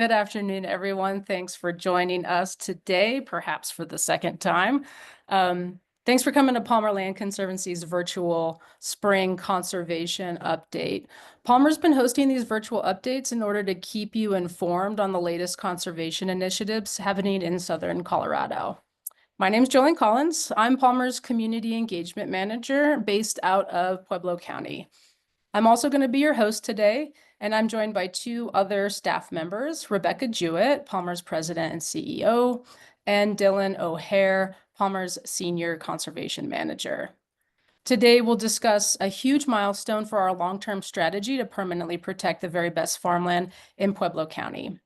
Good afternoon, everyone. Thanks for joining us today, perhaps for the second time. Thanks for coming to Palmer Land Conservancy's virtual spring conservation update. Palmer's been hosting these virtual updates in order to keep you informed on the latest conservation initiatives happening in Southern Colorado. My name is Jolene Collins. I'm Palmer's Community Engagement Manager based out of Pueblo County. I'm also going to be your host today, and I'm joined by two other staff members, Rebecca Jewett, Palmer's President and CEO, and Dylan O'Hare, Palmer's Senior Conservation Manager. Today, we'll discuss a huge milestone for our long-term strategy to permanently protect the very best farmland in Pueblo County.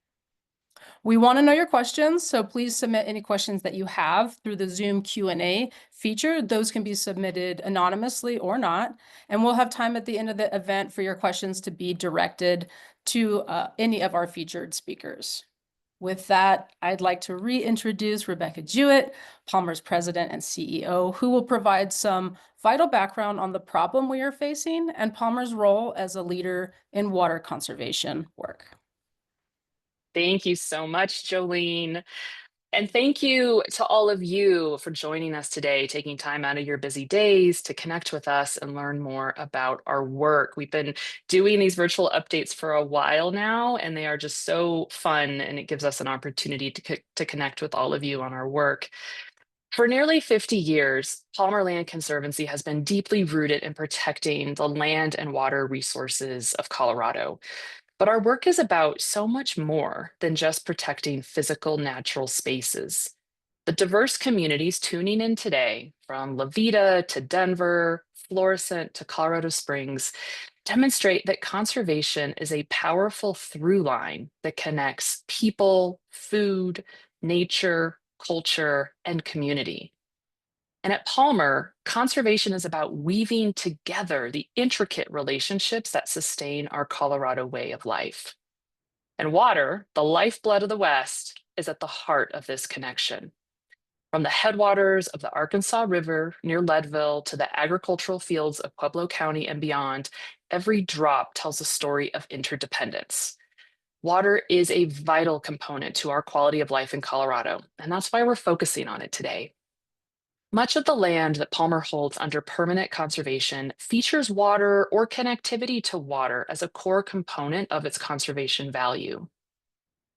We want to know your questions, so please submit any questions that you have through the Zoom Q&A feature. Those can be submitted anonymously or not, and we'll have time at the end of the event for your questions to be directed to any of our featured speakers. With that, I'd like to reintroduce Rebecca Jewett, Palmer's President and CEO, who will provide some vital background on the problem we are facing and Palmer's role as a leader in water conservation work. Thank you so much, Jolene. And thank you to all of you for joining us today, taking time out of your busy days to connect with us and learn more about our work. We've been doing these virtual updates for a while now, and they are just so fun, and it gives us an opportunity to connect with all of you on our work. For nearly 50 years, Palmer Land Conservancy has been deeply rooted in protecting the land and water resources of Colorado. But our work is about so much more than just protecting physical natural spaces. The diverse communities tuning in today, from La Veta to Denver, Florissant to Colorado Springs, demonstrate that conservation is a powerful through line that connects people, food, nature, culture, and community. And at Palmer, conservation is about weaving together the intricate relationships that sustain our Colorado way of life. And water, the lifeblood of the West, is at the heart of this connection. From the headwaters of the Arkansas River near Leadville to the agricultural fields of Pueblo County and beyond, every drop tells a story of interdependence. Water is a vital component to our quality of life in Colorado, and that's why we're focusing on it today. Much of the land that Palmer holds under permanent conservation features water or connectivity to water as a core component of its conservation value.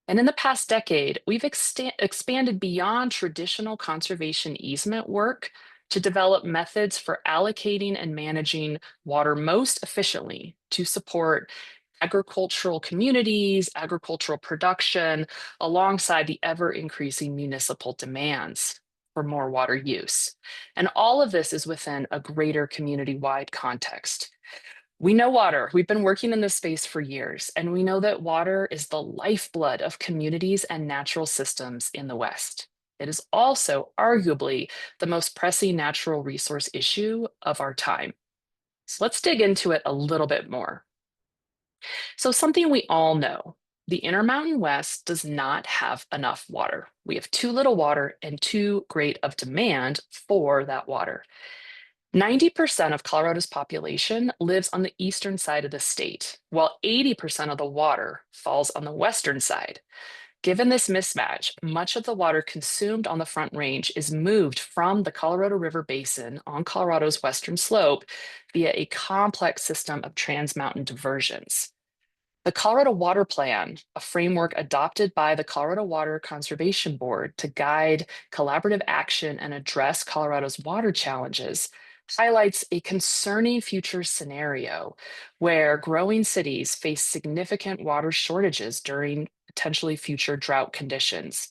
And in the past decade, we've expanded beyond traditional conservation easement work to develop methods for allocating and managing water most efficiently to support agricultural communities, agricultural production, alongside the ever-increasing municipal demands for more water use. And all of this is within a greater community-wide context. We know water. We've been working in this space for years, and we know that water is the lifeblood of communities and natural systems in the West. It is also arguably the most pressing natural resource issue of our time. So let's dig into it a little bit more. So something we all know, the Intermountain West does not have enough water. We have too little water and too great of demand for that water. 90% of Colorado's population lives on the eastern side of the state, while 80% of the water falls on the western side. Given this mismatch, much of the water consumed on the Front Range is moved from the Colorado River Basin on Colorado's western slope via a complex system of trans-mountain diversions. The Colorado Water Plan, a framework adopted by the Colorado Water Conservation Board to guide collaborative action and address Colorado's water challenges, highlights a concerning future scenario where growing cities face significant water shortages during potentially future drought conditions.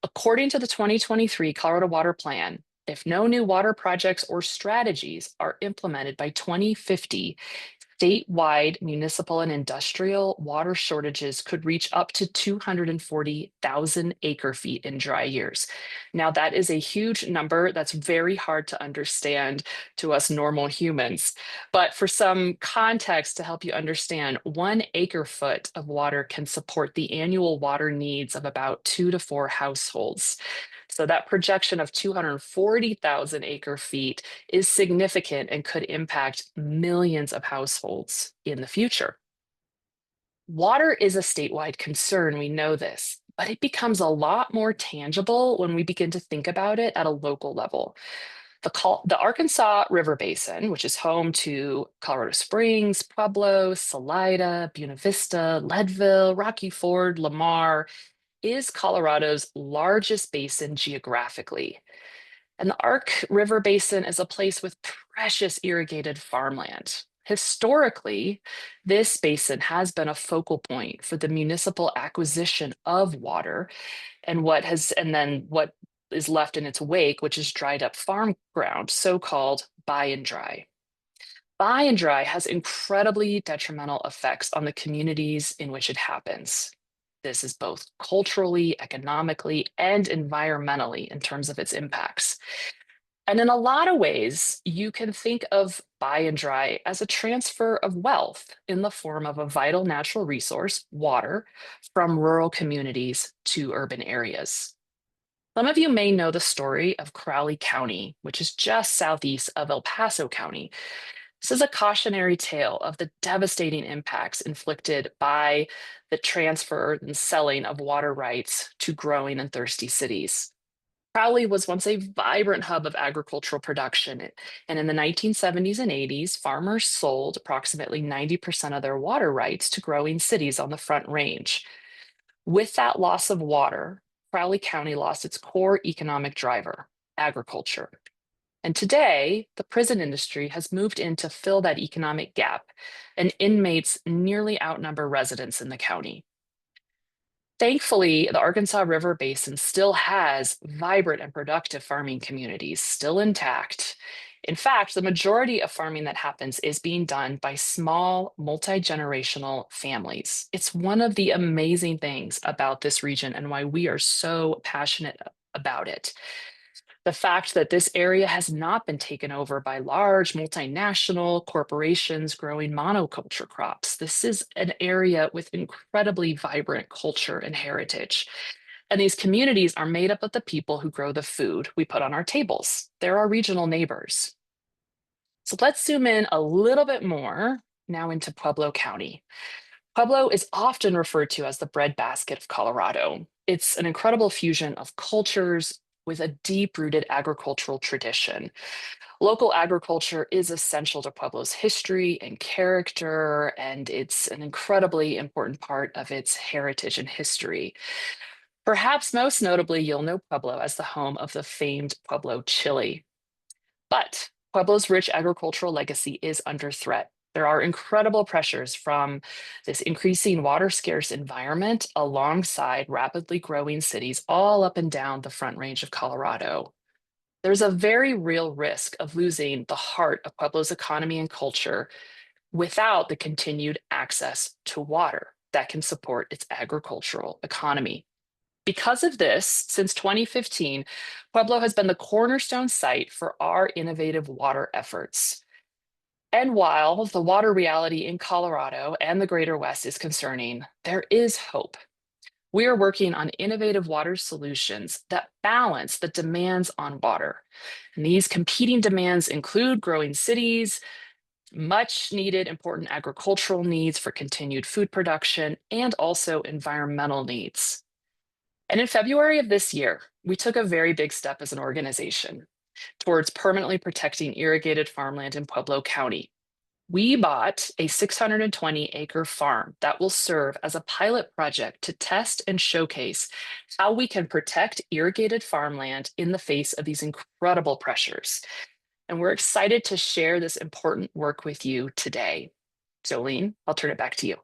According to the 2023 Colorado Water Plan, if no new water projects or strategies are implemented by 2050, statewide municipal and industrial water shortages could reach up to 240,000 acre feet in dry years. Now, that is a huge number that's very hard to understand to us normal humans. But for some context to help you understand, 1 acre foot of water can support the annual water needs of about 2 to 4 households. So that projection of 240,000 acre feet is significant and could impact millions of households in the future. Water is a statewide concern, we know this, but it becomes a lot more tangible when we begin to think about it at a local level. The Arkansas River Basin, which is home to Colorado Springs, Pueblo, Salida, Buena Vista, Leadville, Rocky Ford, Lamar, is Colorado's largest basin geographically. And the Ark River Basin is a place with precious irrigated farmland. Historically, this basin has been a focal point for the municipal acquisition of water and then what is left in its wake, which is dried up farm ground, so-called buy and dry. Buy and dry has incredibly detrimental effects on the communities in which it happens. This is both culturally, economically, and environmentally in terms of its impacts. And in a lot of ways, you can think of buy and dry as a transfer of wealth in the form of a vital natural resource, water, from rural communities to urban areas. Some of you may know the story of Crowley County, which is just southeast of El Paso County. This is a cautionary tale of the devastating impacts inflicted by the transfer and selling of water rights to growing and thirsty cities. Crowley was once a vibrant hub of agricultural production, and in the 1970s and 80s, farmers sold approximately 90% of their water rights to growing cities on the Front Range. With that loss of water, Crowley County lost its core economic driver, agriculture. And today, the prison industry has moved in to fill that economic gap, and inmates nearly outnumber residents in the county. Thankfully, the Arkansas River Basin still has vibrant and productive farming communities still intact. In fact, the majority of farming that happens is being done by small, multi-generational families. It's one of the amazing things about this region and why we are so passionate about it. The fact that this area has not been taken over by large multinational corporations growing monoculture crops. This is an area with incredibly vibrant culture and heritage. And these communities are made up of the people who grow the food we put on our tables. They're our regional neighbors. So let's zoom in a little bit more now into Pueblo County. Pueblo is often referred to as the breadbasket of Colorado. It's an incredible fusion of cultures with a deep-rooted agricultural tradition. Local agriculture is essential to Pueblo's history and character, and it's an incredibly important part of its heritage and history. Perhaps most notably, you'll know Pueblo as the home of the famed Pueblo chili. But Pueblo's rich agricultural legacy is under threat. There are incredible pressures from this increasing water scarce environment alongside rapidly growing cities all up and down the Front Range of Colorado. There's a very real risk of losing the heart of Pueblo's economy and culture without the continued access to water that can support its agricultural economy. Because of this, since 2015, Pueblo has been the cornerstone site for our innovative water efforts. And while the water reality in Colorado and the Greater West is concerning, there is hope. We are working on innovative water solutions that balance the demands on water. And these competing demands include growing cities, much needed important agricultural needs for continued food production, and also environmental needs. And in February of this year, we took a very big step as an organization towards permanently protecting irrigated farmland in Pueblo County. We bought a 620-acre farm that will serve as a pilot project to test and showcase how we can protect irrigated farmland in the face of these incredible pressures. And we're excited to share this important work with you today. Jolene, I'll turn it back to you.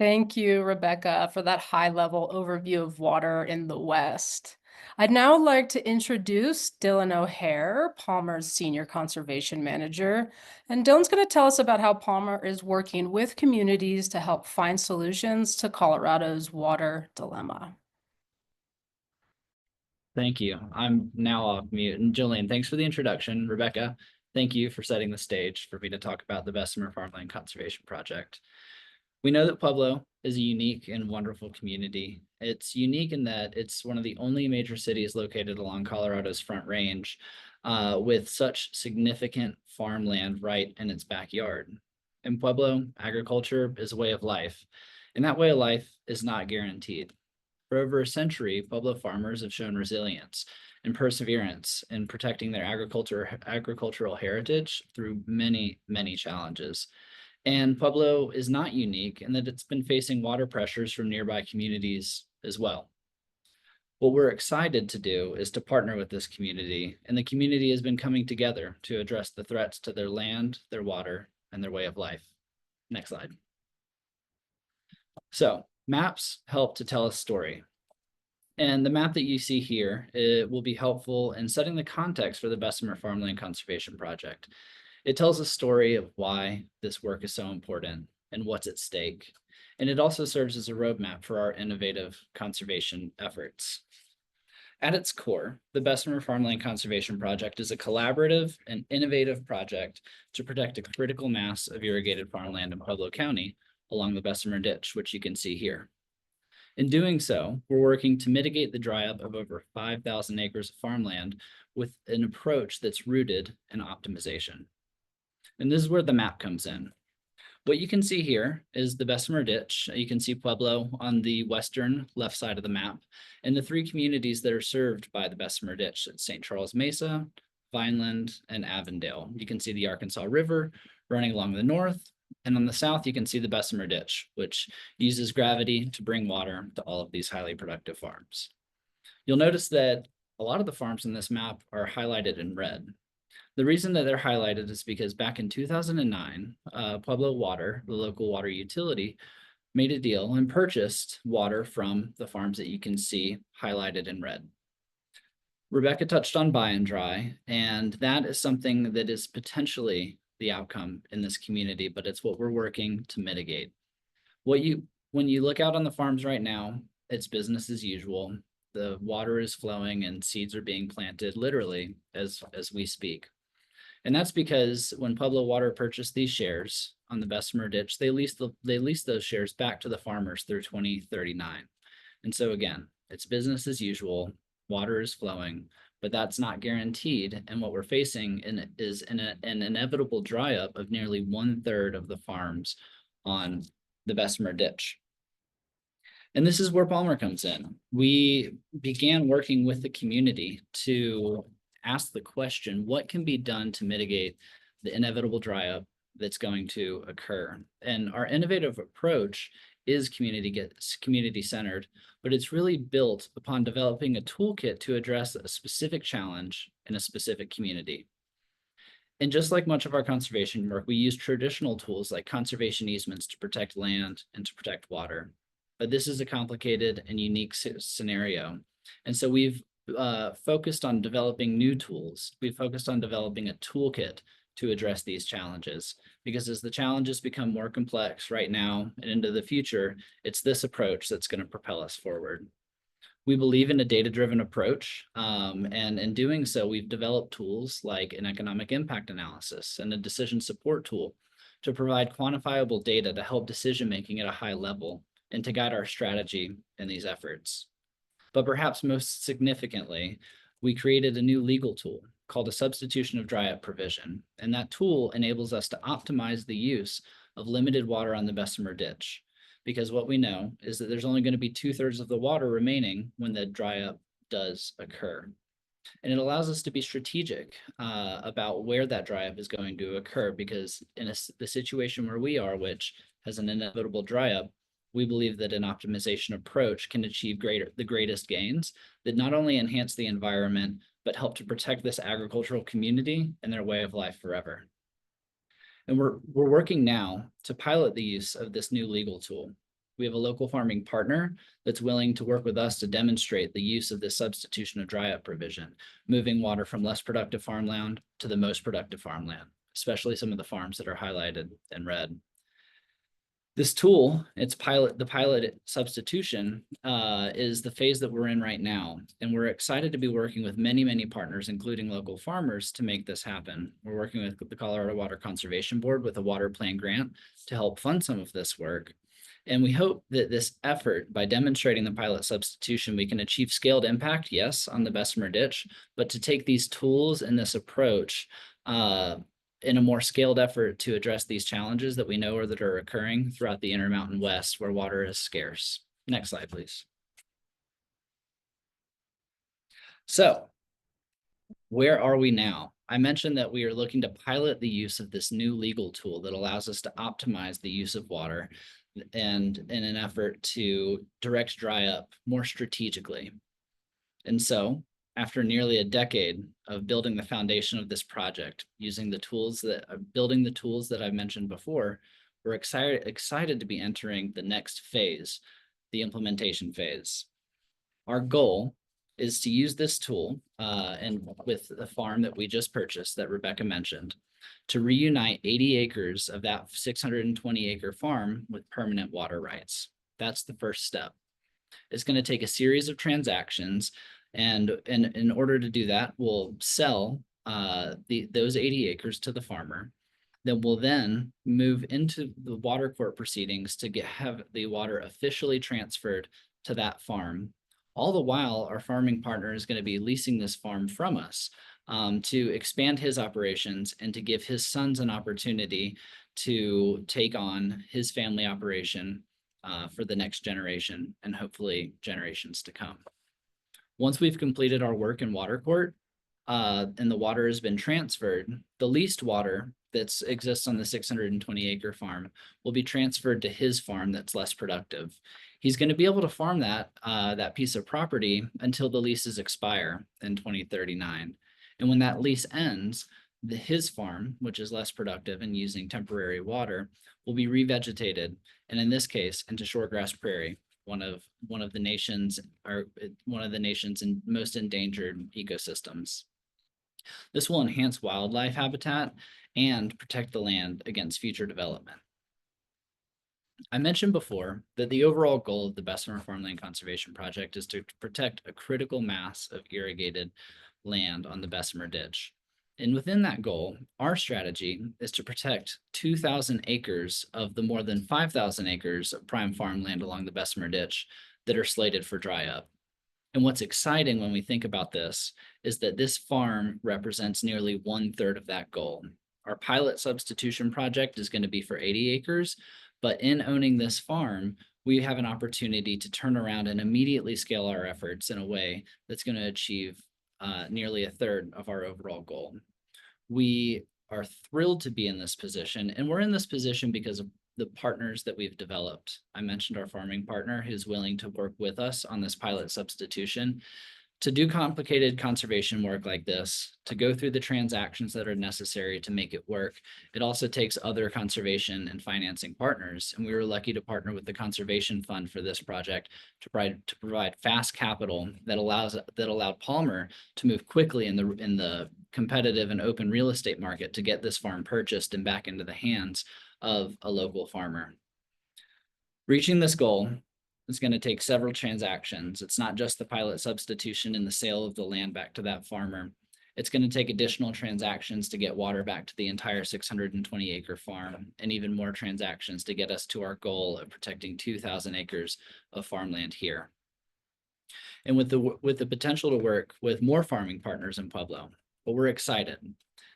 Thank you, Rebecca, for that high-level overview of water in the West. I'd now like to introduce Dylan O'Hare, Palmer's Senior Conservation Manager. And Dylan's going to tell us about how Palmer is working with communities to help find solutions to Colorado's water dilemma. Thank you. I'm now off mute. And Jillian, thanks for the introduction. Rebecca, thank you for setting the stage for me to talk about the Bessemer Farmland Conservation Project. We know that Pueblo is a unique and wonderful community. It's unique in that it's one of the only major cities located along Colorado's Front Range with such significant farmland right in its backyard. In Pueblo, agriculture is a way of life, and that way of life is not guaranteed. For over a century, Pueblo farmers have shown resilience and perseverance in protecting their agricultural heritage through many, many challenges. And Pueblo is not unique in that it's been facing water pressures from nearby communities as well. What we're excited to do is to partner with this community, and the community has been coming together to address the threats to their land, their water, and their way of life. Next slide. So maps help to tell a story. And the map that you see here, it will be helpful in setting the context for the Bessemer Farmland Conservation Project. It tells a story of why this work is so important and what's at stake. And it also serves as a roadmap for our innovative conservation efforts. At its core, the Bessemer Farmland Conservation Project is a collaborative and innovative project to protect a critical mass of irrigated farmland in Pueblo County along the Bessemer Ditch, which you can see here. In doing so, we're working to mitigate the dry up of over 5,000 acres of farmland with an approach that's rooted in optimization. And this is where the map comes in. What you can see here is the Bessemer Ditch. You can see Pueblo on the western left side of the map, and the three communities that are served by the Bessemer Ditch: it's St. Charles Mesa, Vineland, and Avondale. You can see the Arkansas River running along the north, and on the south, you can see the Bessemer Ditch, which uses gravity to bring water to all of these highly productive farms. You'll notice that a lot of the farms in this map are highlighted in red. The reason that they're highlighted is because back in 2009, Pueblo Water, the local water utility, made a deal and purchased water from the farms that you can see highlighted in red. Rebecca touched on buy and dry, and that is something that is potentially the outcome in this community, but it's what we're working to mitigate. When you look out on the farms right now, it's business as usual. The water is flowing and seeds are being planted literally as we speak. And that's because when Pueblo Water purchased these shares on the Bessemer Ditch, they leased those shares back to the farmers through 2039. And so again, it's business as usual. Water is flowing, but that's not guaranteed. And what we're facing is an inevitable dry up of nearly 1/3 of the farms on the Bessemer Ditch. And this is where Palmer comes in. We began working with the community to ask the question, what can be done to mitigate the inevitable dry up that's going to occur? And our innovative approach is community centered, but it's really built upon developing a toolkit to address a specific challenge in a specific community. And just like much of our conservation work, we use traditional tools like conservation easements to protect land and to protect water. But this is a complicated and unique scenario. And so we've focused on developing new tools. We've focused on developing a toolkit to address these challenges, because as the challenges become more complex right now and into the future, it's this approach that's going to propel us forward. We believe in a data-driven approach, and in doing so, we've developed tools like an economic impact analysis and a decision support tool to provide quantifiable data to help decision-making at a high level and to guide our strategy in these efforts. But perhaps most significantly, we created a new legal tool called a substitution of dry up provision. And that tool enables us to optimize the use of limited water on the Bessemer Ditch, because what we know is that there's only going to be 2/3 of the water remaining when the dry up does occur. And it allows us to be strategic about where that dry up is going to occur, because in the situation where we are, which has an inevitable dry up, we believe that an optimization approach can achieve the greatest gains that not only enhance the environment, but help to protect this agricultural community and their way of life forever. And we're working now to pilot the use of this new legal tool. We have a local farming partner that's willing to work with us to demonstrate the use of this substitution of dry up provision, moving water from less productive farmland to the most productive farmland, especially some of the farms that are highlighted in red. This tool, the pilot substitution, is the phase that we're in right now. And we're excited to be working with many, many partners, including local farmers, to make this happen. We're working with the Colorado Water Conservation Board with a water plan grant to help fund some of this work. And we hope that this effort, by demonstrating the pilot substitution, we can achieve scaled impact, yes, on the Bessemer Ditch, but to take these tools and this approach in a more scaled effort to address these challenges that we know are occurring throughout the Intermountain West, where water is scarce. Next slide, please. So where are we now? I mentioned that we are looking to pilot the use of this new legal tool that allows us to optimize the use of water and in an effort to direct dry up more strategically. And so, after nearly a decade of building the foundation of this project, building the tools that I mentioned before, we're excited to be entering the next phase, the implementation phase. Our goal is to use this tool and with the farm that we just purchased that Rebecca mentioned, to reunite 80 acres of that 620 acre farm with permanent water rights. That's the first step. It's going to take a series of transactions, and in order to do that, we'll sell those 80 acres to the farmer. Then we'll move into the water court proceedings to have the water officially transferred to that farm. All the while, our farming partner is going to be leasing this farm from us to expand his operations and to give his sons an opportunity to take on his family operation for the next generation and hopefully generations to come. Once we've completed our work in water court and the water has been transferred, the leased water that exists on the 620 acre farm will be transferred to his farm that's less productive. He's going to be able to farm that piece of property until the leases expire in 2039. And when that lease ends, his farm, which is less productive and using temporary water, will be revegetated, and in this case, into shoregrass prairie, one of the nation's most endangered ecosystems. This will enhance wildlife habitat and protect the land against future development. I mentioned before that the overall goal of the Bessemer Farmland Conservation Project is to protect a critical mass of irrigated land on the Bessemer Ditch. And within that goal, our strategy is to protect 2,000 acres of the more than 5,000 acres of prime farmland along the Bessemer Ditch that are slated for dry up. And what's exciting when we think about this is that this farm represents nearly 1/3 of that goal. Our pilot substitution project is going to be for 80 acres, but in owning this farm, we have an opportunity to turn around and immediately scale our efforts in a way that's going to achieve nearly 1/3 of our overall goal. We are thrilled to be in this position, and we're in this position because of the partners that we've developed. I mentioned our farming partner who's willing to work with us on this pilot substitution to do complicated conservation work like this, to go through the transactions that are necessary to make it work. It also takes other conservation and financing partners, and we were lucky to partner with the Conservation Fund for this project to provide fast capital that allowed Palmer to move quickly in the competitive and open real estate market to get this farm purchased and back into the hands of a local farmer. Reaching this goal is going to take several transactions. It's not just the pilot substitution and the sale of the land back to that farmer. It's going to take additional transactions to get water back to the entire 620 acre farm, and even more transactions to get us to our goal of protecting 2,000 acres of farmland here. And with the potential to work with more farming partners in Pueblo, but we're excited.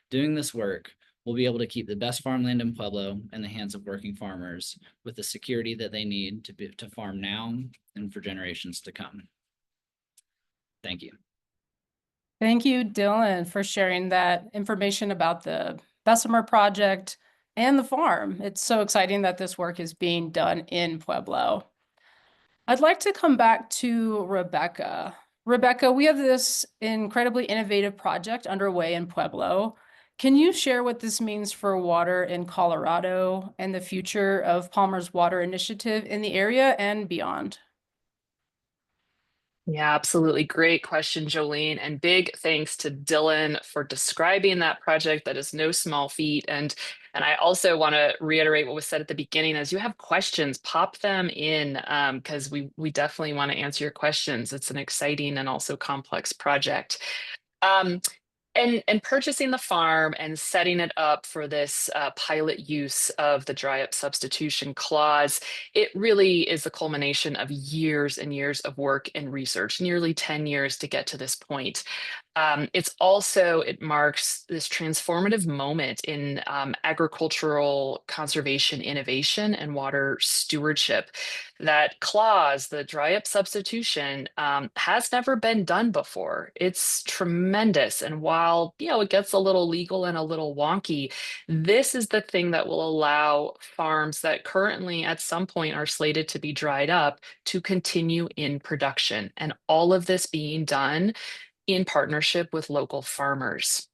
Doing this work, we'll be able to keep the best farmland in Pueblo in the hands of working farmers with the security that they need to farm now and for generations to come. Thank you. Thank you, Dylan, for sharing that information about the Bessemer project and the farm. It's so exciting that this work is being done in Pueblo. I'd like to come back to Rebecca. Rebecca, we have this incredibly innovative project underway in Pueblo. Can you share what this means for water in Colorado and the future of Palmer's water initiative in the area and beyond? Yeah, absolutely. Great question, Jolene. And big thanks to Dylan for describing that project. That is no small feat. And I also want to reiterate what was said at the beginning. As you have questions, pop them in because we definitely want to answer your questions. It's an exciting and also complex project. And purchasing the farm and setting it up for this pilot use of the dry up substitution clause, it really is the culmination of years and years of work and research, nearly 10 years to get to this point. It marks this transformative moment in agricultural conservation innovation and water stewardship. That clause, the dry up substitution, has never been done before. It's tremendous. And while, it gets a little legal and a little wonky, this is the thing that will allow farms that currently at some point are slated to be dried up to continue in production. And all of this being done in partnership with local farmers.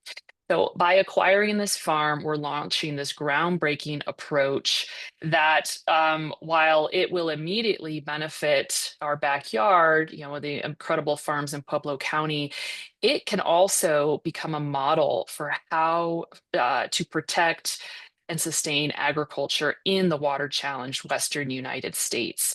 So by acquiring this farm, we're launching this groundbreaking approach that, while it will immediately benefit our backyard, the incredible farms in Pueblo County, it can also become a model for how to protect and sustain agriculture in the water-challenged Western United States.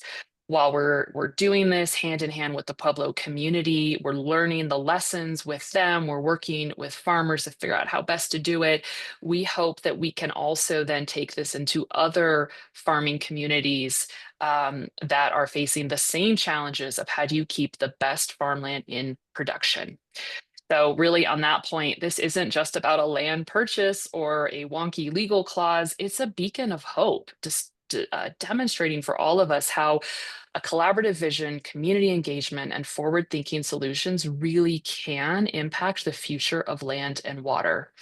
While we're doing this hand in hand with the Pueblo community, we're learning the lessons with them. We're working with farmers to figure out how best to do it. We hope that we can also then take this into other farming communities that are facing the same challenges of how do you keep the best farmland in production. So really on that point, this isn't just about a land purchase or a wonky legal clause. It's a beacon of hope, just demonstrating for all of us how a collaborative vision, community engagement, and forward-thinking solutions really can impact the future of land and water.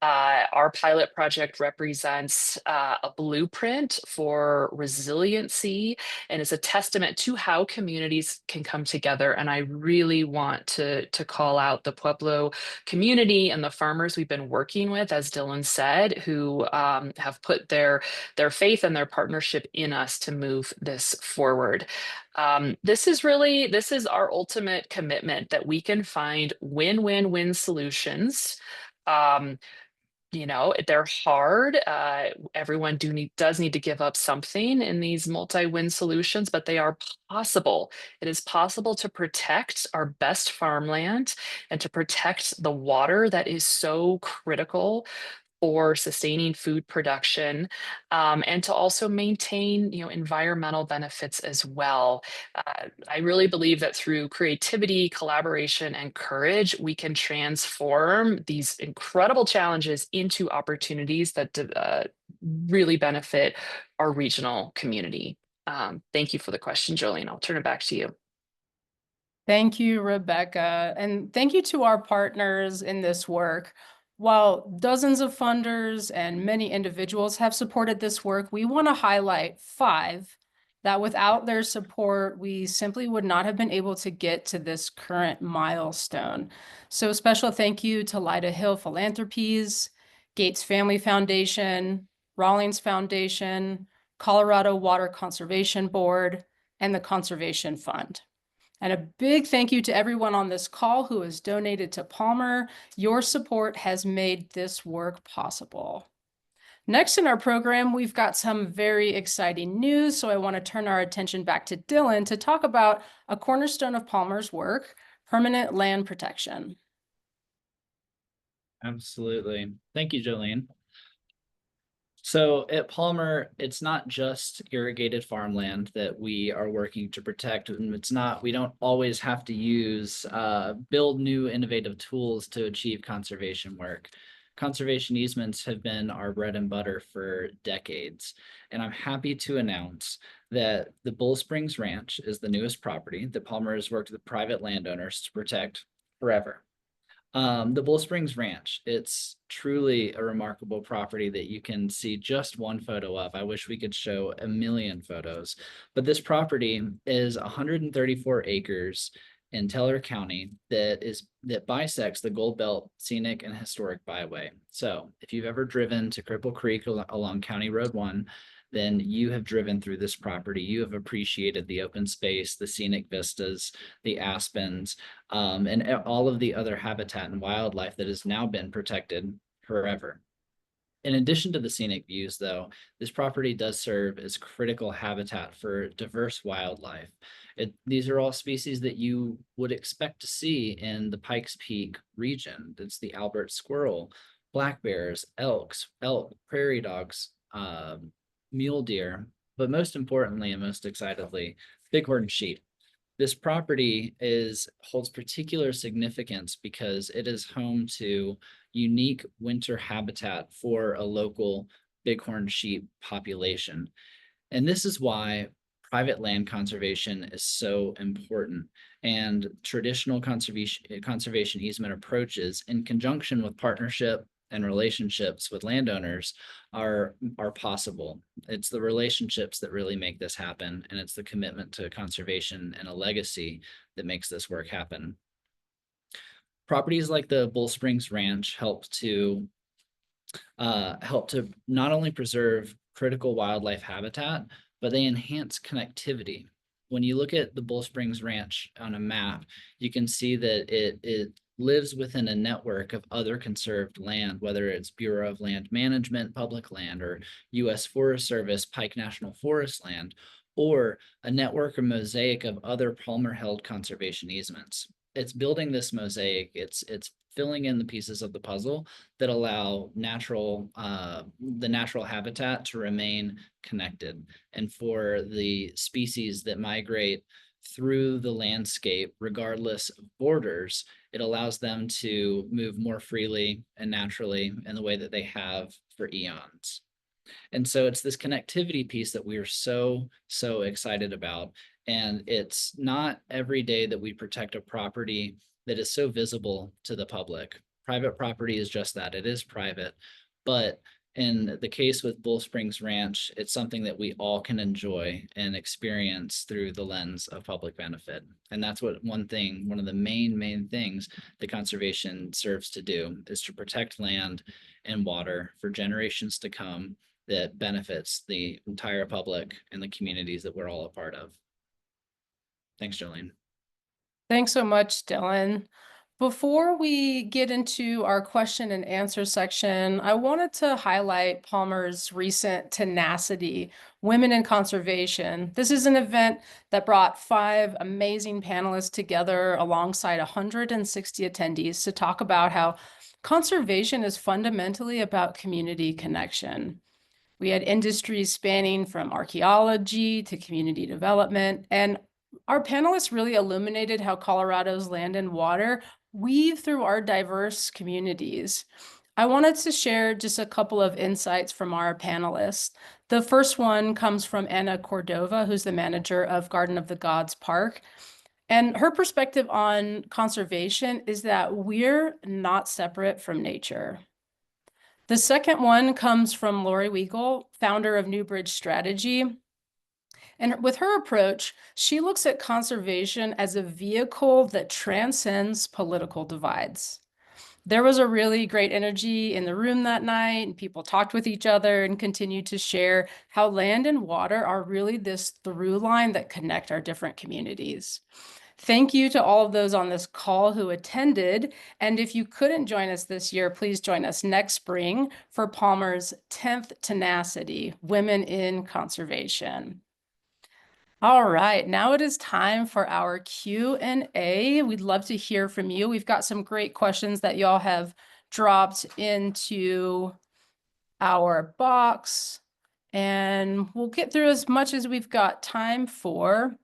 Our pilot project represents a blueprint for resiliency and is a testament to how communities can come together. And I really want to call out the Pueblo community and the farmers we've been working with, as Dylan said, who have put their faith and their partnership in us to move this forward. This is our ultimate commitment that we can find win-win-win solutions. They're hard. Everyone does need to give up something in these multi-win solutions, but they are possible. It is possible to protect our best farmland and to protect the water that is so critical for sustaining food production, and to also maintain, environmental benefits as well. I really believe that through creativity, collaboration, and courage, we can transform these incredible challenges into opportunities that really benefit our regional community. Thank you for the question, Jolene. I'll turn it back to you. Thank you, Rebecca. And thank you to our partners in this work. While dozens of funders and many individuals have supported this work, we want to highlight 5 that without their support, we simply would not have been able to get to this current milestone. So special thank you to Lida Hill Philanthropies, Gates Family Foundation, Rawlings Foundation, Colorado Water Conservation Board, and the Conservation Fund. And a big thank you to everyone on this call who has donated to Palmer. Your support has made this work possible. Next in our program, we've got some very exciting news, so I want to turn our attention back to Dylan to talk about a cornerstone of Palmer's work, permanent land protection. Absolutely. Thank you, Jolene. So at Palmer, it's not just irrigated farmland that we are working to protect. And we don't always have to build new innovative tools to achieve conservation work. Conservation easements have been our bread and butter for decades. And I'm happy to announce that the Bull Springs Ranch is the newest property that Palmer has worked with private landowners to protect forever. The Bull Springs Ranch, it's truly a remarkable property that you can see just one photo of. I wish we could show a million photos, but this property is 134 acres in Teller County that bisects the Gold Belt Scenic and Historic Byway. So if you've ever driven to Cripple Creek along County Road 1, then you have driven through this property. You have appreciated the open space, the scenic vistas, the aspens, and all of the other habitat and wildlife that has now been protected forever. In addition to the scenic views, though, this property does serve as critical habitat for diverse wildlife. These are all species that you would expect to see in the Pikes Peak region. It's the Albert squirrel, black bears, elk, prairie dogs, mule deer, but most importantly and most excitedly, bighorn sheep. This property holds particular significance because it is home to unique winter habitat for a local bighorn sheep population. And this is why private land conservation is so important, and traditional conservation easement approaches in conjunction with partnership and relationships with landowners are possible. It's the relationships that really make this happen, and it's the commitment to conservation and a legacy that makes this work happen. Properties like the Bull Springs Ranch help to not only preserve critical wildlife habitat, but they enhance connectivity. When you look at the Bull Springs Ranch on a map, you can see that it lives within a network of other conserved land, whether it's Bureau of Land Management, public land, or U.S. Forest Service, Pike National Forest land, or a network or mosaic of other Palmer-held conservation easements. It's building this mosaic. It's filling in the pieces of the puzzle that allow the natural habitat to remain connected, and for the species that migrate through the landscape, regardless of borders, it allows them to move more freely and naturally in the way that they have for eons. And so it's this connectivity piece that we are so excited about. And it's not every day that we protect a property that is so visible to the public. Private property is just that, it is private. But in the case with Bull Springs Ranch, it's something that we all can enjoy and experience through the lens of public benefit. And that's what one of the main things that conservation serves to do, is to protect land and water for generations to come that benefits the entire public and the communities that we're all a part of. Thanks, Jolene. Thanks so much, Dylan. Before we get into our question and answer section, I wanted to highlight Palmer's recent Tenacity Women in Conservation. This is an event that brought 5 amazing panelists together alongside 160 attendees to talk about how conservation is fundamentally about community connection. We had industries spanning from archaeology to community development, and our panelists really illuminated how Colorado's land and water weave through our diverse communities. I wanted to share just a couple of insights from our panelists. The first one comes from Anna Cordova, who's the manager of Garden of the Gods Park. And her perspective on conservation is that we're not separate from nature. The second one comes from Lori Weigel, founder of Newbridge Strategy. And with her approach, she looks at conservation as a vehicle that transcends political divides. There was a really great energy in the room that night, and people talked with each other and continued to share how land and water are really this through line that connect our different communities. Thank you to all of those on this call who attended. And if you couldn't join us this year, please join us next spring for Palmer's 10th Tenacity, Women in Conservation. All right, now it is time for our Q&A. We'd love to hear from you. We've got some great questions that y'all have dropped into our box, and we'll get through as much as we've got time for.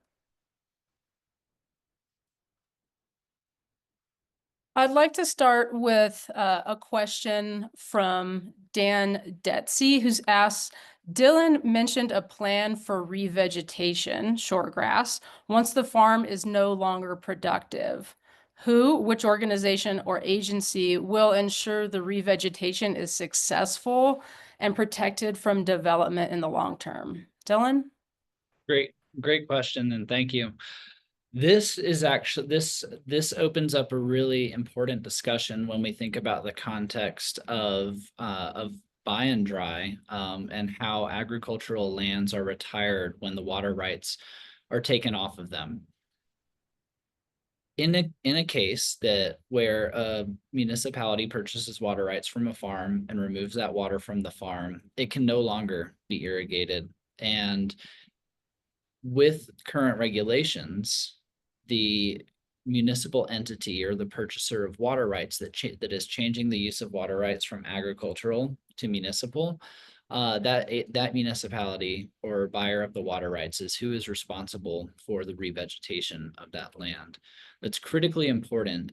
I'd like to start with a question from Dan Detsy, who's asked, Dylan mentioned a plan for revegetation, shortgrass, once the farm is no longer productive. Which organization or agency will ensure the revegetation is successful and protected from development in the long term? Dylan? Great question, and thank you. This is actually, this opens up a really important discussion when we think about the context of buy and dry, and how agricultural lands are retired when the water rights are taken off of them. In a case where a municipality purchases water rights from a farm and removes that water from the farm, it can no longer be irrigated. And with current regulations, the municipal entity or the purchaser of water rights that is changing the use of water rights from agricultural to municipal that municipality or buyer of the water rights is who is responsible for the revegetation of that land. That's critically important,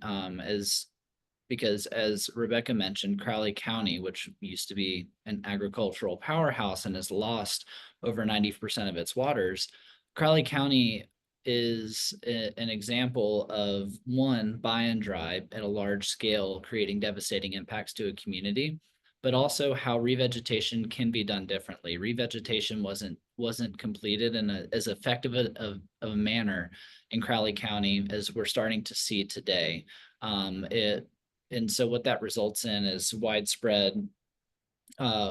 because as Rebecca mentioned, Crowley County, which used to be an agricultural powerhouse and has lost over 90% of its waters, Crowley County is an example of one, buy and dry at a large scale, creating devastating impacts to a community, but also how revegetation can be done differently. Revegetation wasn't completed in as effective of a manner in Crowley County as we're starting to see today. And so what that results in is widespread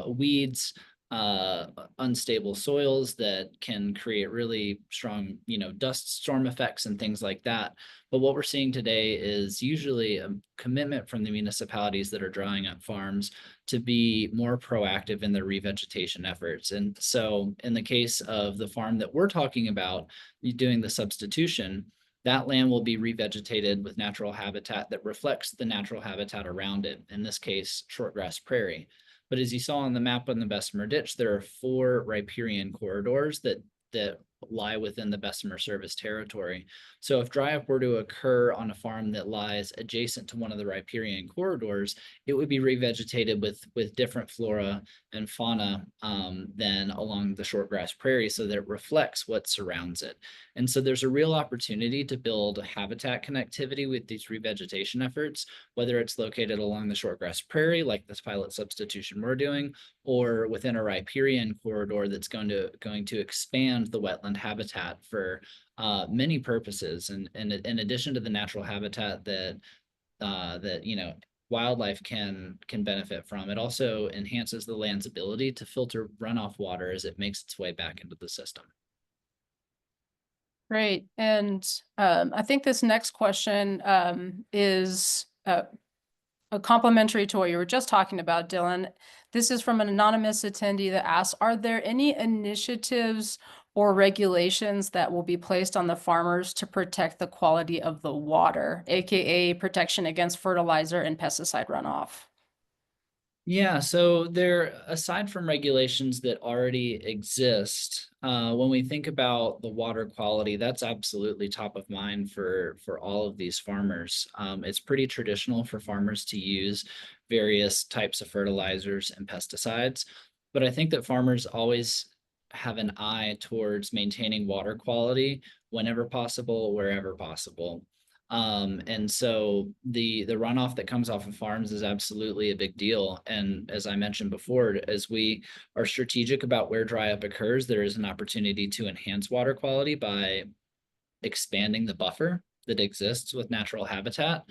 weeds, unstable soils that can create really strong, dust storm effects and things like that. But what we're seeing today is usually a commitment from the municipalities that are drawing up farms to be more proactive in their revegetation efforts. And so in the case of the farm that we're talking about, doing the substitution, that land will be revegetated with natural habitat that reflects the natural habitat around it, in this case, shortgrass prairie. But as you saw on the map on the Bessemer Ditch, there are 4 riparian corridors that lie within the Bessemer service territory. So if dry up were to occur on a farm that lies adjacent to one of the riparian corridors, it would be revegetated with different flora and fauna than along the shortgrass prairie, so that it reflects what surrounds it. And so there's a real opportunity to build habitat connectivity with these revegetation efforts, whether it's located along the shortgrass prairie, like this pilot substitution we're doing, or within a riparian corridor that's going to expand the wetland habitat for many purposes. And in addition to the natural habitat that wildlife can benefit from, it also enhances the land's ability to filter runoff water as it makes its way back into the system. Great. And I think this next question is a complementary to what you were just talking about, Dylan. This is from an anonymous attendee that asks, are there any initiatives or regulations that will be placed on the farmers to protect the quality of the water, aka protection against fertilizer and pesticide runoff? Yeah, so aside from regulations that already exist, when we think about the water quality, that's absolutely top of mind for all of these farmers. It's pretty traditional for farmers to use various types of fertilizers and pesticides, but I think that farmers always have an eye towards maintaining water quality whenever possible, wherever possible. And so the runoff that comes off of farms is absolutely a big deal. And as I mentioned before, as we are strategic about where dry up occurs, there is an opportunity to enhance water quality by expanding the buffer that exists with natural habitat.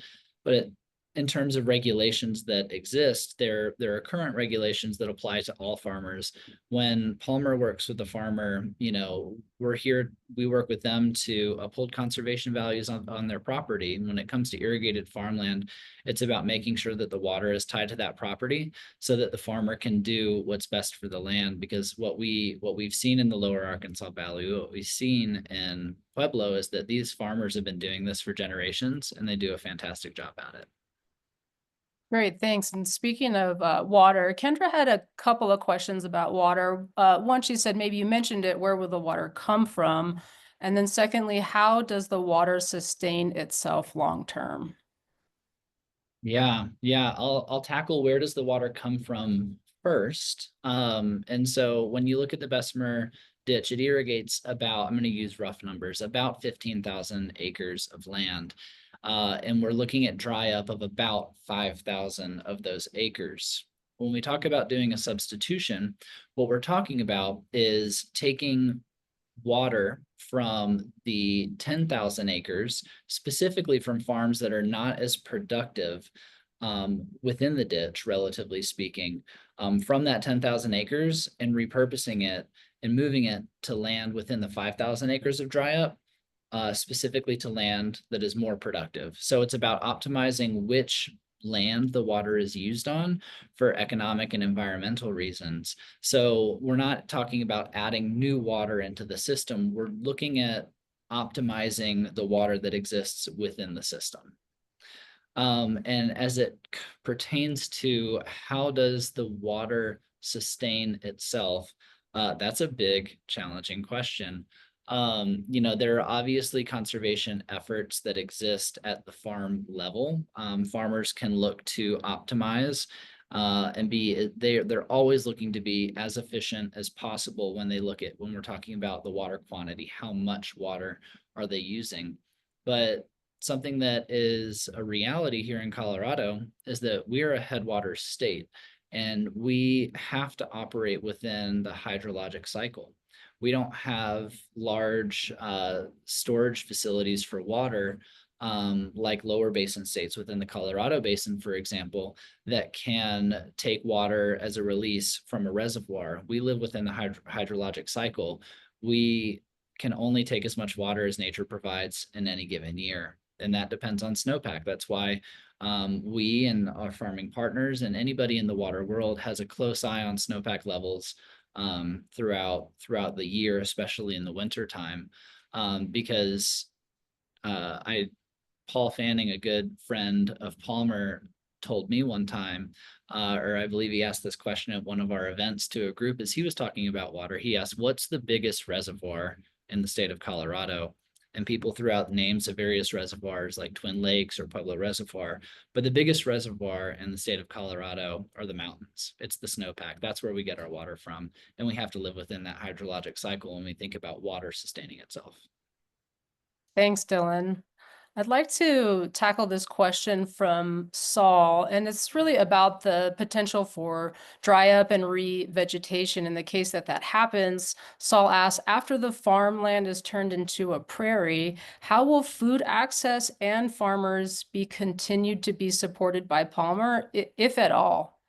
But in terms of regulations that exist, there are current regulations that apply to all farmers. When Palmer works with the farmer, we work with them to uphold conservation values on their property. And when it comes to irrigated farmland, it's about making sure that the water is tied to that property so that the farmer can do what's best for the land. Because what we've seen in the lower Arkansas Valley, what we've seen in Pueblo, is that these farmers have been doing this for generations and they do a fantastic job at it. Great, thanks. And speaking of water, Kendra had a couple of questions about water. One, she said, maybe you mentioned it, where will the water come from? And then secondly, how does the water sustain itself long term? Yeah, I'll tackle where does the water come from first. And so when you look at the Bessemer ditch, it irrigates about, I'm going to use rough numbers, about 15,000 acres of land. And we're looking at dry up of about 5,000 of those acres. When we talk about doing a substitution, what we're talking about is taking water from the 10,000 acres, specifically from farms that are not as productive within the ditch, relatively speaking, from that 10,000 acres and repurposing it and moving it to land within the 5,000 acres of dry up, specifically to land that is more productive. So it's about optimizing which land the water is used on for economic and environmental reasons. So we're not talking about adding new water into the system. We're looking at optimizing the water that exists within the system. And as it pertains to how does the water sustain itself? That's a big, challenging question. You know, there are obviously conservation efforts that exist at the farm level. Farmers can look to optimize and they're always looking to be as efficient as possible when we're talking about the water quantity, how much water are they using? But something that is a reality here in Colorado is that we are a headwaters state and we have to operate within the hydrologic cycle. We don't have large storage facilities for water like lower basin states within the Colorado Basin, for example, that can take water as a release from a reservoir. We live within the hydrologic cycle. We can only take as much water as nature provides in any given year. And that depends on snowpack. That's why we and our farming partners and anybody in the water world has a close eye on snowpack levels throughout the year, especially in the winter time, because Paul Fanning, a good friend of Palmer, told me one time, or I believe he asked this question at one of our events to a group as he was talking about water. He asked, "What's the biggest reservoir in the state of Colorado?" And people threw out names of various reservoirs like Twin Lakes or Pueblo Reservoir. But the biggest reservoir in the state of Colorado are the mountains. It's the snowpack. That's where we get our water from. And we have to live within that hydrologic cycle when we think about water sustaining itself. Thanks, Dylan. I'd like to tackle this question from Saul, and it's really about the potential for dry up and revegetation. In the case that happens, Saul asks, after the farmland is turned into a prairie, how will food access and farmers be continued to be supported by Palmer, if at all?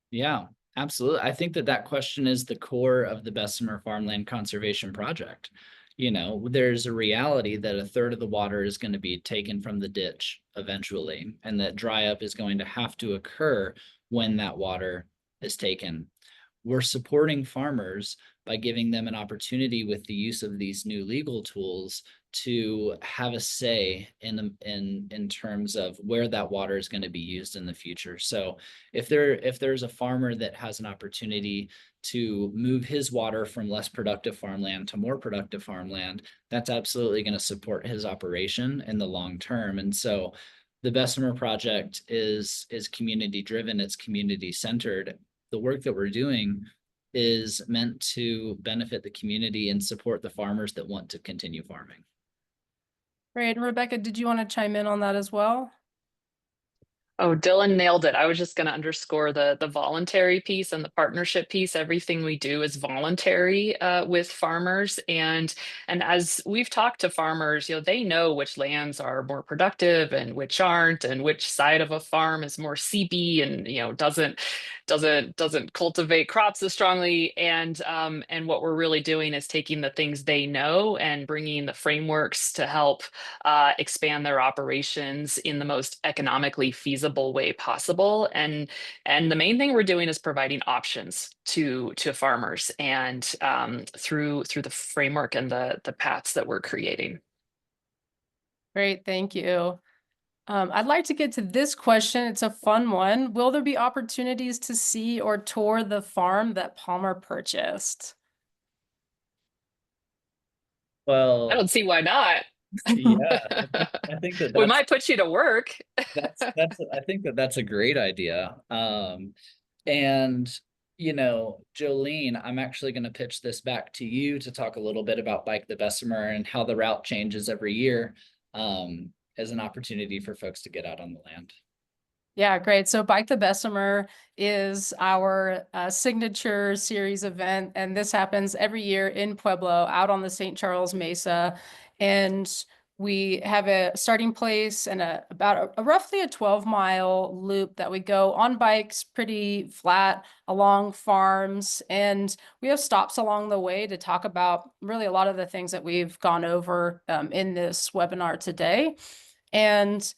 Yeah, absolutely. I think that question is the core of the Bessemer Farmland Conservation Project. You know, there's a reality that a third of the water is going to be taken from the ditch eventually, and that dry up is going to have to occur when that water is taken. We're supporting farmers by giving them an opportunity with the use of these new legal tools to have a say in terms of where that water is going to be used in the future. So if there's a farmer that has an opportunity to move his water from less productive farmland to more productive farmland, that's absolutely going to support his operation in the long term. And so the Bessemer project is community driven, it's community centered. The work that we're doing is meant to benefit the community and support the farmers that want to continue farming. Great. And Rebecca, did you want to chime in on that as well? Oh, Dylan nailed it. I was just going to underscore the voluntary piece and the partnership piece. Everything we do is voluntary with farmers, and as we've talked to farmers, you know, they know which lands are more productive and which aren't, and which side of a farm is more seepy and, you know, doesn't cultivate crops as strongly. And what we're really doing is taking the things they know and bringing the frameworks to help expand their operations in the most economically feasible way possible. And the main thing we're doing is providing options to farmers, and through the framework and the paths that we're creating. Great, thank you. I'd like to get to this question. It's a fun one. Will there be opportunities to see or tour the farm that Palmer purchased? Well, I don't see why not. yeah, I think that we might put you to work. I think that's a great idea. And you know, Jolene, I'm actually going to pitch this back to you to talk a little bit about Bike the Bessemer and how the route changes every year as an opportunity for folks to get out on the land. Yeah, great. So Bike the Bessemer is our signature series event, and this happens every year in Pueblo out on the St. Charles Mesa. And we have a starting place and about roughly a 12-mile loop that we go on bikes, pretty flat along farms. And we have stops along the way to talk about really a lot of the things that we've gone over in this webinar today. And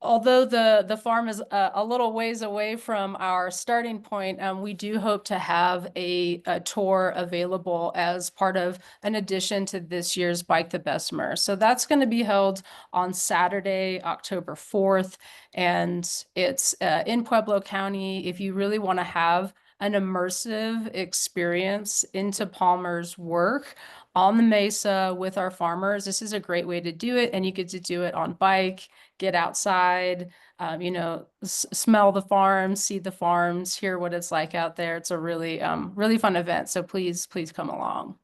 although the farm is a little ways away from our starting point, we do hope to have a tour available as part of an addition to this year's Bike the Bessemer. So that's going to be held on Saturday, October 4th, and it's in Pueblo County. If you really want to have an immersive experience into Palmer's work on the Mesa with our farmers, this is a great way to do it, and you get to do it on bike, get outside, smell the farms, see the farms, hear what it's like out there. It's a really, really fun event. So please come along.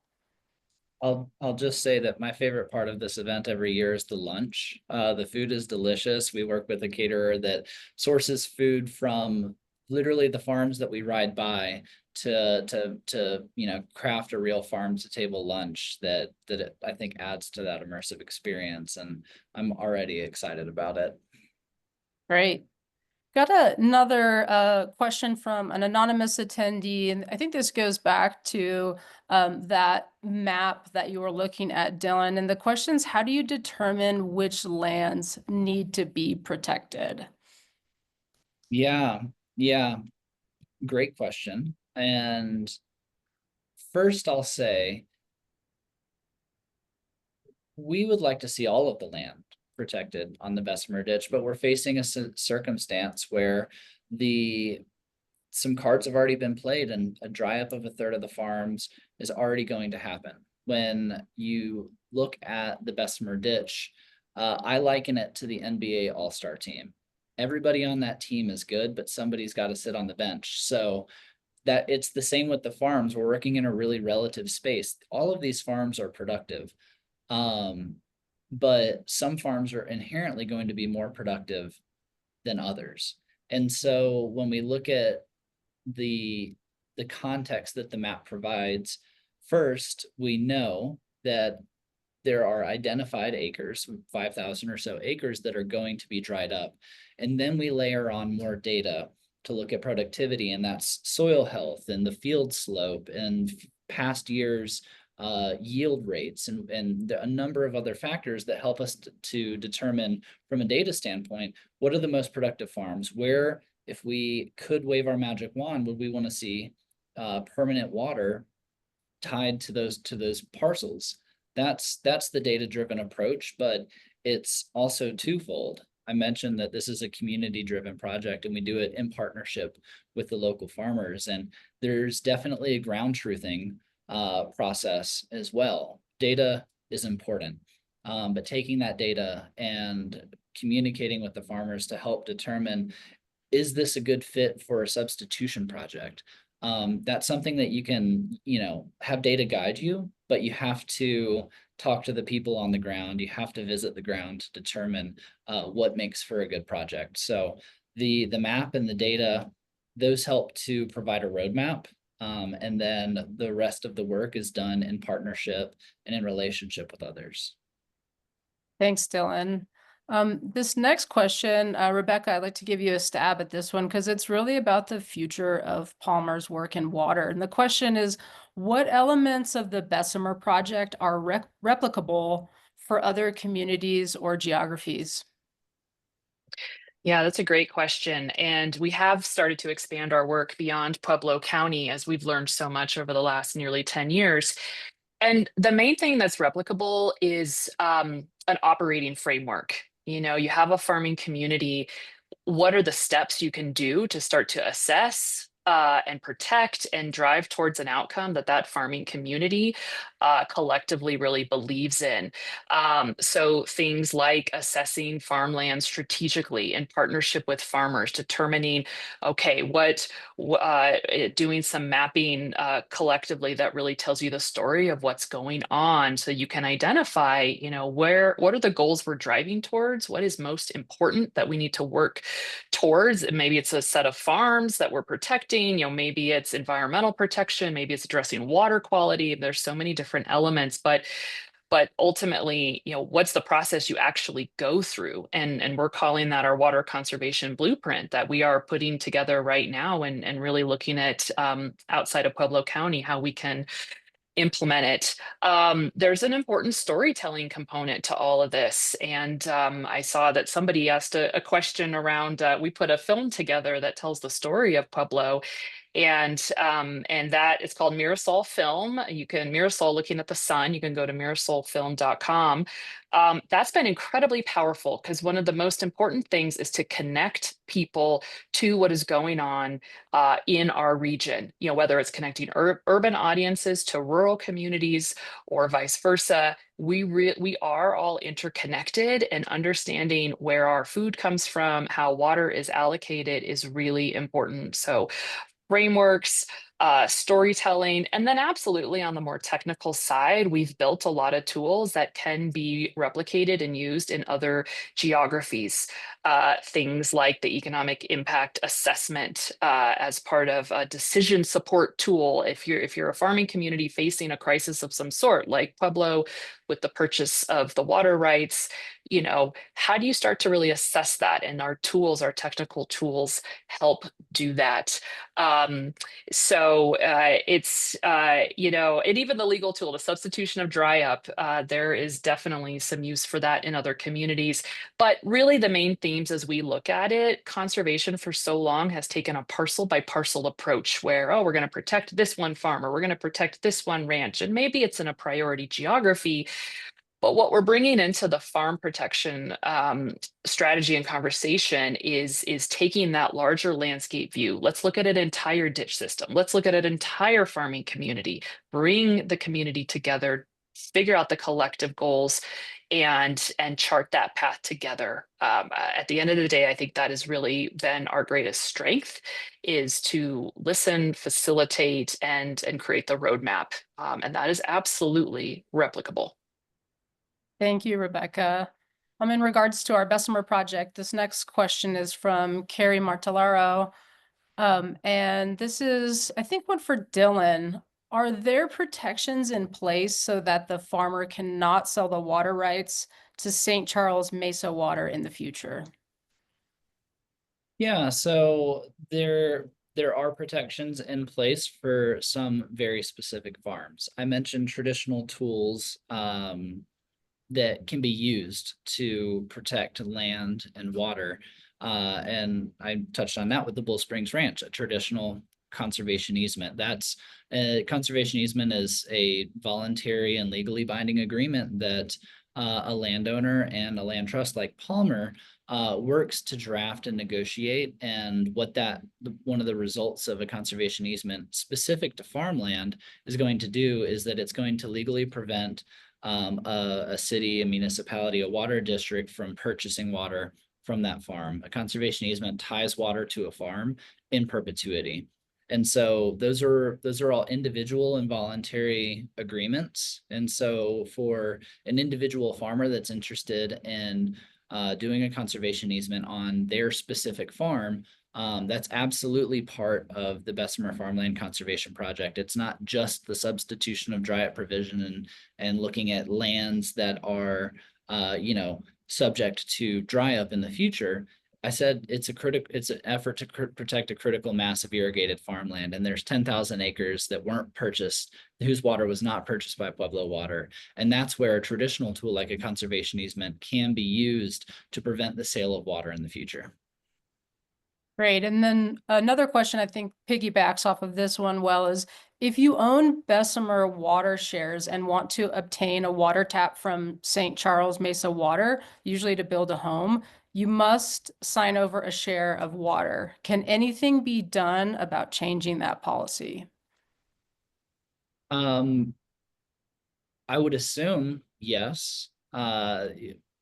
I'll just say that my favorite part of this event every year is the lunch. The food is delicious. We work with a caterer that sources food from literally the farms that we ride by to craft a real farm to table lunch that I think adds to that immersive experience, and I'm already excited about it. Great. Got another question from an anonymous attendee, and I think this goes back to that map that you were looking at, Dylan. And the question is, how do you determine which lands need to be protected? Yeah, great question. And first I'll say, we would like to see all of the land protected on the Bessemer Ditch, but we're facing a circumstance where some cards have already been played, and a dry up of a third of the farms is already going to happen. When you look at the Bessemer Ditch, I liken it to the NBA All-Star team. Everybody on that team is good, but somebody's got to sit on the bench. So that it's the same with the farms. We're working in a really relative space. All of these farms are productive. But some farms are inherently going to be more productive than others. And so when we look at the context that the map provides, first, we know that there are identified acres, 5,000 or so acres, that are going to be dried up. And then we layer on more data to look at productivity, and that's soil health and the field slope and past years yield rates and a number of other factors that help us to determine from a data standpoint, what are the most productive farms, where, if we could wave our magic wand, would we want to see permanent water tied to those parcels. That's the data-driven approach, but it's also twofold. I mentioned that this is a community-driven project, and we do it in partnership with the local farmers, and there's definitely a ground truthing process as well. Data is important, but taking that data and communicating with the farmers to help determine, is this a good fit for a substitution project? That's something that you can, have data guide you, but you have to talk to the people on the ground. You have to visit the ground to determine what makes for a good project. So the map and the data, those help to provide a roadmap. And then the rest of the work is done in partnership and in relationship with others. Thanks, Dylan. This next question, Rebecca, I'd like to give you a stab at this one because it's really about the future of Palmer's work in water. And the question is, what elements of the Bessemer project are replicable for other communities or geographies? Yeah, that's a great question. And we have started to expand our work beyond Pueblo County as we've learned so much over the last nearly 10 years. And the main thing that's replicable is an operating framework. You have a farming community. What are the steps you can do to start to assess and protect and drive towards an outcome that farming community collectively really believes in? So things like assessing farmland strategically in partnership with farmers, determining, okay, doing some mapping collectively that really tells you the story of what's going on, so you can identify, what are the goals we're driving towards? What is most important that we need to work towards? And maybe it's a set of farms that we're protecting, maybe it's environmental protection, maybe it's addressing water quality. There's so many different elements, but ultimately, what's the process you actually go through? And we're calling that our water conservation blueprint that we are putting together right now, and really looking at outside of Pueblo County, how we can implement it. There's an important storytelling component to all of this. And I saw that somebody asked a question around, we put a film together that tells the story of Pueblo. And that it's called Mirasol Film. You can Mirasol looking at the sun. You can go to mirasolfilm.com. That's been incredibly powerful because one of the most important things is to connect people to what is going on in our region. You know, whether it's connecting urban audiences to rural communities or vice versa. We are all interconnected, and understanding where our food comes from, how water is allocated is really important. So frameworks, storytelling, and then absolutely on the more technical side, we've built a lot of tools that can be replicated and used in other geographies. Things like the economic impact assessment as part of a decision support tool. If you're a farming community facing a crisis of some sort, like Pueblo with the purchase of the water rights, you know, how do you start to really assess that? And our tools, our technical tools, help do that. It's, you know, and even the legal tool, the substitution of dry up, there is definitely some use for that in other communities. But really the main themes as we look at it, conservation for so long has taken a parcel by parcel approach where, oh, we're going to protect this one farmer, we're going to protect this one ranch, and maybe it's in a priority geography. But what we're bringing into the farm protection strategy and conversation is taking that larger landscape view. Let's look at an entire ditch system. Let's look at an entire farming community, bring the community together, figure out the collective goals, and chart that path together. At the end of the day, I think that has really been our greatest strength, is to listen, facilitate, and create the roadmap. And that is absolutely replicable. Thank you, Rebecca. In regards to our Bessemer project, this next question is from Carrie Martellaro. And this is, I think, one for Dylan. Are there protections in place so that the farmer cannot sell the water rights to St. Charles Mesa Water in the future? Yeah, so there are protections in place for some very specific farms. I mentioned traditional tools that can be used to protect land and water. And I touched on that with the Bull Springs Ranch, a traditional conservation easement. That's a conservation easement is a voluntary and legally binding agreement that a landowner and a land trust like Palmer works to draft and negotiate. And one of the results of a conservation easement specific to farmland is going to do is that it's going to legally prevent a city, a municipality, a water district from purchasing water from that farm. A conservation easement ties water to a farm in perpetuity. And so those are all individual and voluntary agreements. And so for an individual farmer that's interested in doing a conservation easement on their specific farm, that's absolutely part of the Bessemer Farmland Conservation Project. It's not just the substitution of dry up provision and looking at lands that are, you know, subject to dry up in the future. I said it's an effort to protect a critical mass of irrigated farmland, and there's 10,000 acres that weren't purchased, whose water was not purchased by Pueblo Water. And that's where a traditional tool like a conservation easement can be used to prevent the sale of water in the future. Great. And then another question I think piggybacks off of this one is, if you own Bessemer water shares and want to obtain a water tap from St. Charles Mesa Water, usually to build a home, you must sign over a share of water. Can anything be done about changing that policy? I would assume yes.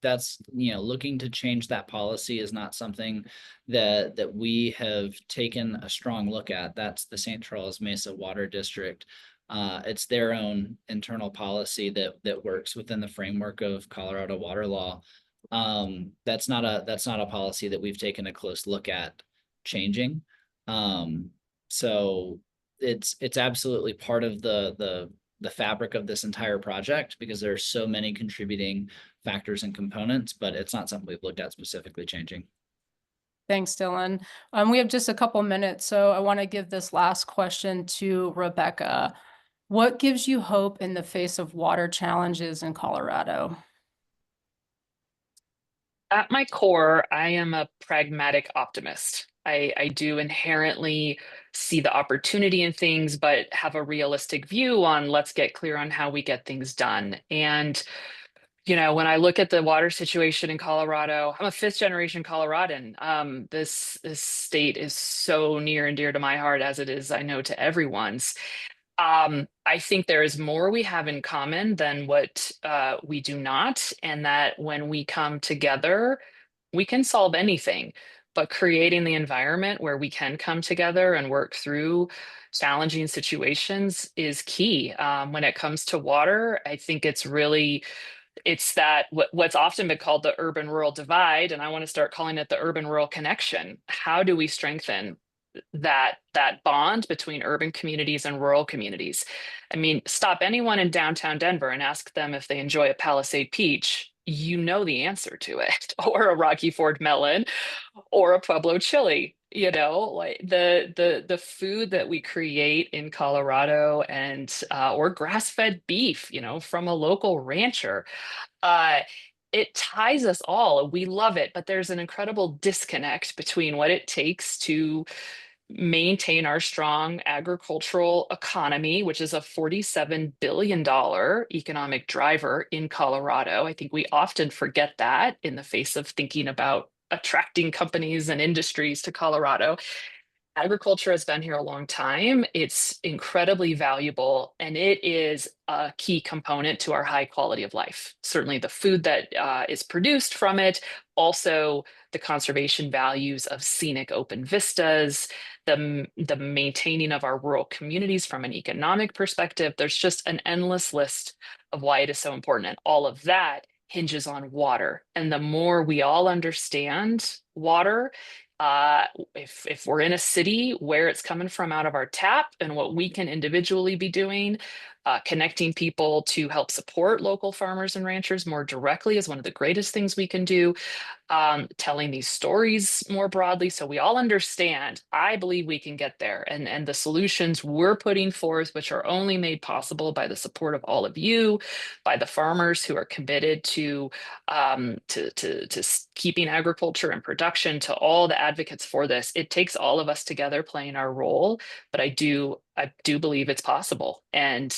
That's, you know, looking to change that policy is not something that we have taken a strong look at. That's the St. Charles Mesa Water District. It's their own internal policy that works within the framework of Colorado water law. That's not a policy that we've taken a close look at changing. So it's absolutely part of the fabric of this entire project because there are so many contributing factors and components, but it's not something we've looked at specifically changing. Thanks, Dylan. We have just a couple minutes, so I want to give this last question to Rebecca. What gives you hope in the face of water challenges in Colorado? At my core, I am a pragmatic optimist. I do inherently see the opportunity in things, but have a realistic view on let's get clear on how we get things done. And, when I look at the water situation in Colorado, I'm a fifth generation Coloradan. This state is so near and dear to my heart as it is, I know, to everyone's. I think there is more we have in common than what we do not, and that when we come together, we can solve anything. But creating the environment where we can come together and work through challenging situations is key. When it comes to water, I think it's that what's often been called the urban-rural divide, and I want to start calling it the urban-rural connection. How do we strengthen that bond between urban communities and rural communities? I mean, stop anyone in downtown Denver and ask them if they enjoy a Palisade peach. You know the answer to it, or a Rocky Ford melon, or a Pueblo chili. Like the food that we create in Colorado, and or grass-fed beef, from a local rancher. Uh, it ties us all. We love it, but there's an incredible disconnect between what it takes to maintain our strong agricultural economy, which is a $47 billion economic driver in Colorado. I think we often forget that in the face of thinking about attracting companies and industries to Colorado. Agriculture has been here a long time. It's incredibly valuable, and it is a key component to our high quality of life. Certainly the food that is produced from it, also the conservation values of scenic open vistas, the maintaining of our rural communities from an economic perspective. There's just an endless list of why it is so important. And all of that hinges on water. And the more we all understand water, uh, if we're in a city, where it's coming from out of our tap and what we can individually be doing, connecting people to help support local farmers and ranchers more directly is one of the greatest things we can do. Telling these stories more broadly so we all understand, I believe we can get there. And the solutions we're putting forth, which are only made possible by the support of all of you, by the farmers who are committed to keeping agriculture and production, to all the advocates for this. It takes all of us together playing our role, but I do believe it's possible, and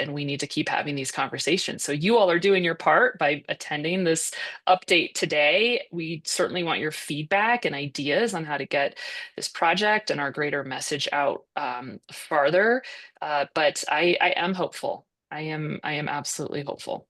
we need to keep having these conversations. So you all are doing your part by attending this update today. We certainly want your feedback and ideas on how to get this project and our greater message out farther. But I am hopeful. I am absolutely hopeful.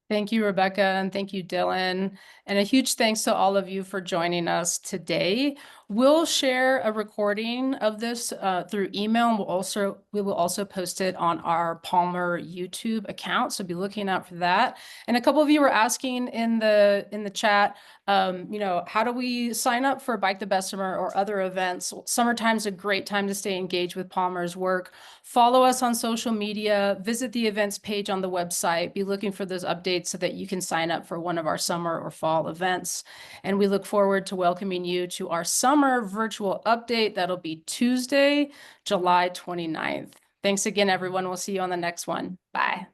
Thank you, Rebecca, and thank you, Dylan. And a huge thanks to all of you for joining us today. We'll share a recording of this through email, and we will also post it on our Palmer YouTube account. So be looking out for that. And a couple of you were asking in the chat, how do we sign up for Bike the Bessemer or other events? Summertime's a great time to stay engaged with Palmer's work. Follow us on social media, visit the events page on the website, be looking for those updates so that you can sign up for one of our summer or fall events. And we look forward to welcoming you to our summer virtual update. That'll be Tuesday, July 29th. Thanks again, everyone. We'll see you on the next one. Bye.